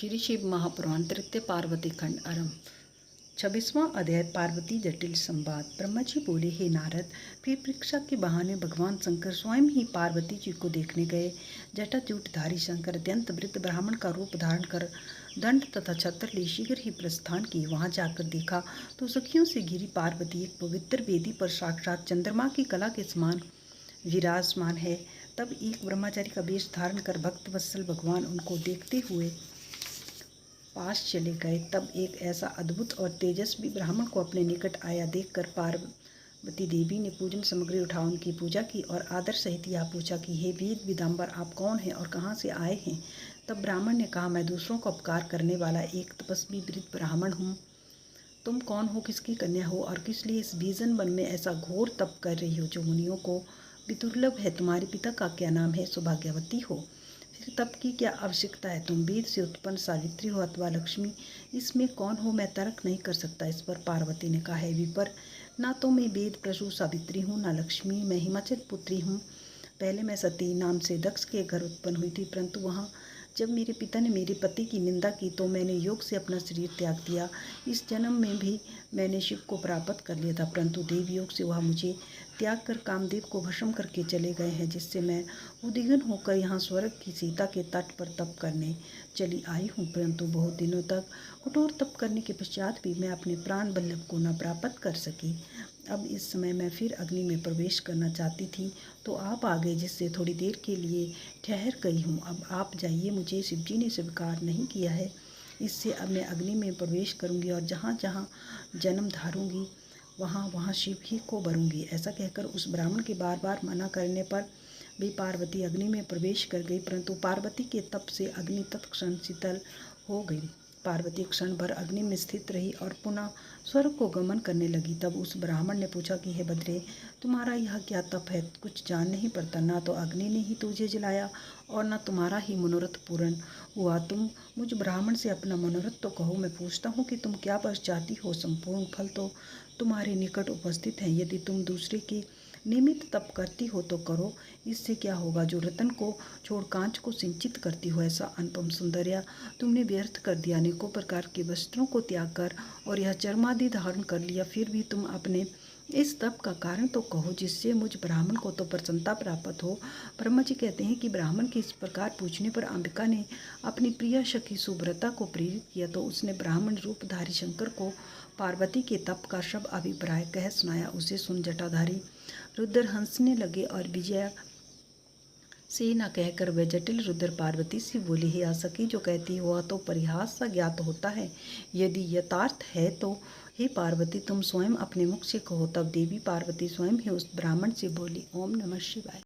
श्री शिव महापुराण तृतीय पार्वती खंड आरंभ। 26वां अध्याय पार्वती जटिल संवाद। ब्रह्मा जी बोले, हे नारद, फिर परीक्षा के बहाने भगवान शंकर स्वयं ही पार्वती जी को देखने गए। जटाजूटधारी शंकर अत्यंत वृद्ध ब्राह्मण का रूप धारण कर दंड तथा छत्र ले शीघ्र ही प्रस्थान किए। वहां जाकर देखा तो सखियों से घिरी पार्वती एक पवित्र वेदी पर साक्षात चंद्रमा की कला के समान विराजमान है। तब एक ब्रह्मचारी का वेश धारण कर भक्त वत्सल भगवान उनको देखते हुए पास चले गए। तब एक ऐसा अद्भुत और तेजस्वी ब्राह्मण को अपने निकट आया देखकर पार्वती देवी ने पूजन सामग्री उठा उनकी पूजा की और आदर सहित यह पूछा कि हे वेद विदाम्बर, आप कौन हैं और कहाँ से आए हैं। तब ब्राह्मण ने कहा, मैं दूसरों का उपकार करने वाला एक तपस्वी वृद्ध ब्राह्मण हूँ। तुम कौन हो, किसकी कन्या हो और किस लिए इस भीषण वन में ऐसा घोर तप कर रही हो जो मुनियों को भी दुर्लभ है। तुम्हारे पिता का क्या नाम है, सौभाग्यवती हो। फिर तप की क्या आवश्यकता है। तुम वेद से उत्पन्न सावित्री हो अथवा लक्ष्मी, इसमें कौन हो मैं तर्क नहीं कर सकता। इस पर पार्वती ने कहा, है विपर, ना तो मैं वेद प्रसू सावित्री हूँ ना लक्ष्मी, मैं हिमाचल पुत्री हूँ। पहले मैं सती नाम से दक्ष के घर उत्पन्न हुई थी, परंतु वहाँ जब मेरे पिता ने मेरे पति की निंदा की तो मैंने योग से अपना शरीर त्याग दिया। इस जन्म में भी मैंने शिव को प्राप्त कर लिया था, परंतु देव योग से वह मुझे त्याग कर कामदेव को भस्म करके चले गए हैं, जिससे मैं उद्विग्न होकर यहाँ स्वर्ग की सीता के तट पर तप करने चली आई हूँ। परंतु बहुत दिनों तक कठोर तप करने के पश्चात भी मैं अपने प्राण वल्लभ को न प्राप्त कर सकी। अब इस समय मैं फिर अग्नि में प्रवेश करना चाहती थी तो आप आ गए, जिससे थोड़ी देर के लिए ठहर गई हूँ। अब आप जाइए, मुझे शिवजी ने स्वीकार नहीं किया है, इससे अब मैं अग्नि में प्रवेश करूँगी और जहाँ जहाँ जन्म धारूँगी वहाँ वहाँ शिव ही को वरूँगी। ऐसा कहकर उस ब्राह्मण के बार बार मना करने पर भी पार्वती अग्नि में प्रवेश कर गई, परंतु पार्वती के तप से अग्नि तत्क्षण शीतल हो गई। पार्वती क्षण भर अग्नि में स्थित रही और पुनः स्वर्ग को गमन करने लगी। तब उस ब्राह्मण ने पूछा कि हे बद्रे, तुम्हारा यह क्या तप है, कुछ जान नहीं पड़ता। ना तो अग्नि ने ही तुझे जलाया और न तुम्हारा ही मनोरथ पूर्ण हुआ। तुम मुझ ब्राह्मण से अपना मनोरथ तो कहो, मैं पूछता हूँ कि तुम क्या बस चाहती हो। संपूर्ण फल तो तुम्हारे निकट उपस्थित है। यदि तुम दूसरे के निमित्त तप करती हो तो करो, इससे क्या होगा। जो रतन को छोड़ कांच को सिंचित करती हो, ऐसा अनुपम सौंदर्य तुमने व्यर्थ कर दिया। अनेकों प्रकार के वस्त्रों को त्याग कर और यह चर्मादि धारण कर लिया, फिर भी तुम अपने इस तप का कारण तो कहो, जिससे मुझ ब्राह्मण को तो प्रसन्नता प्राप्त हो। ब्रह्मा जी कहते हैं कि ब्राह्मण के इस प्रकार पूछने पर अंबिका ने अपनी प्रिय सखी सुब्रता को प्रेरित किया, तो उसने ब्राह्मण रूपधारी शंकर को पार्वती के तप का सब अभिप्राय कह सुनाया। उसे सुन जटाधारी रुद्र हंसने लगे और विजया से न कहकर वह जटिल रुद्र पार्वती से बोले, हे आसकी, जो कहती वह तो परिहास सा ज्ञात होता है, यदि यथार्थ है तो हे पार्वती तुम स्वयं अपने मुख से कहो। तब देवी पार्वती स्वयं ही उस ब्राह्मण से बोली, ओम नमः शिवाय।